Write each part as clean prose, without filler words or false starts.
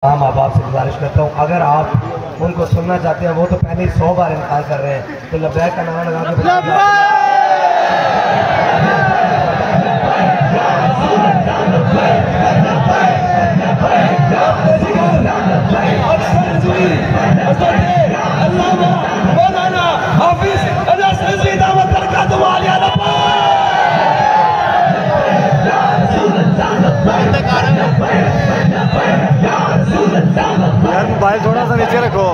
माँ बाप से गुजारिश करता हूँ, अगर आप उनको सुनना चाहते हैं, वो तो पहले ही 100 बार इनकार कर रहे हैं, तो लब्बैक का नारा लगा के यार मोबाइल थोड़ा सा नीचे रखो।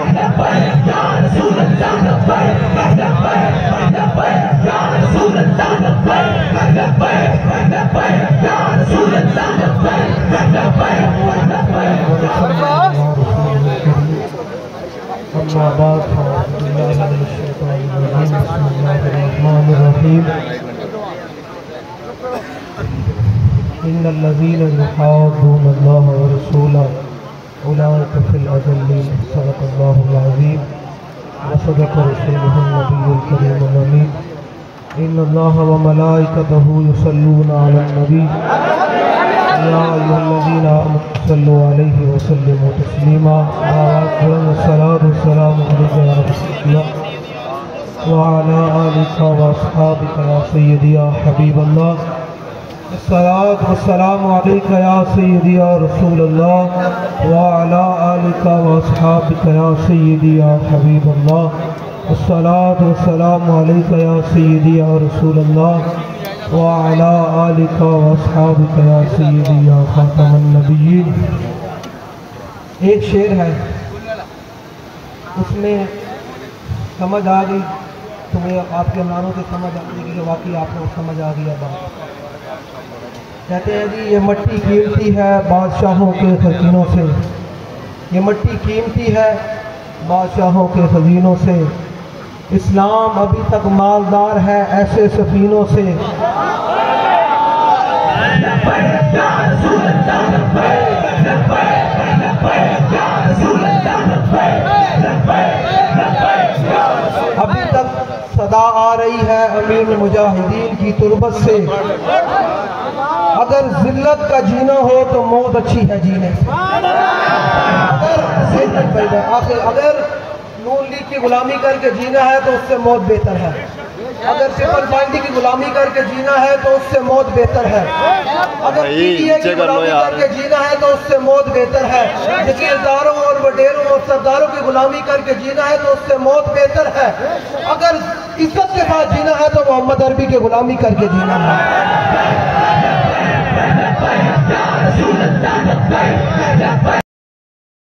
इन्नल्लज़ीना युहाद्दूना अल्लाह व रसूलहु उलाइका फिल अज़ल्लीन। सदक़ल्लाहुल अज़ीम व सदक़ रसूलुहुन नबियुल करीमुल अमीन। इन्नल्लाहा व मलाइकतहु युसल्लूना अलन नबी या अय्युहल्लज़ीना आमनु सल्लु अलैहि व सल्लिमू तस्लीमा। सलातु वस्सलामु अलैका या रसूलल्लाह व अला आलिका व अस्हाबिका या सय्यदी या हबीबल्लाह। सलातु वस्सलामु अलैका या सय्यदी या रसूलल्लाह व अला आलिका व अस्हाबिका या सय्यदी या हबीबल्लाह। सलातु वस्सलामु अलैका या सय्यदी या रसूलल्लाह व अला आलिका व अस्हाबिका या सय्यदी या खातमुन नबिय्यीन। एक शेर है, उसमें समझ आ गई तुम्हें, आपके नारों से समझ आ गई कि वाकई आपको समझ आ गया बात। कहते हैं जी ये मट्टी कीमती है बादशाहों के खजीनों से, ये मट्टी कीमती है बादशाहों के खजीनों से। इस्लाम अभी तक मालदार है ऐसे सफीनों से। अभी तक सदा आ रही है अमीन मुजाहिदीन की तुरबत से। अगर जिल्लत का जीना हो तो मौत अच्छी है जीने से। अगर नून लीग की गुलामी करके जीना है तो उससे मौत बेहतर है। अगर सिपल पार्टी की गुलामी करके जीना है तो उससे मौत बेहतर है। अगर पीटीआई की गुलामी करके जीना है तो उससे मौत बेहतर है। जगीरदारों और वडेरों और सरदारों की गुलामी करके जीना है तो उससे मौत बेहतर है। अगर इज्जत के साथ जीना है तो मोहम्मद अरबी की गुलामी करके जीना है।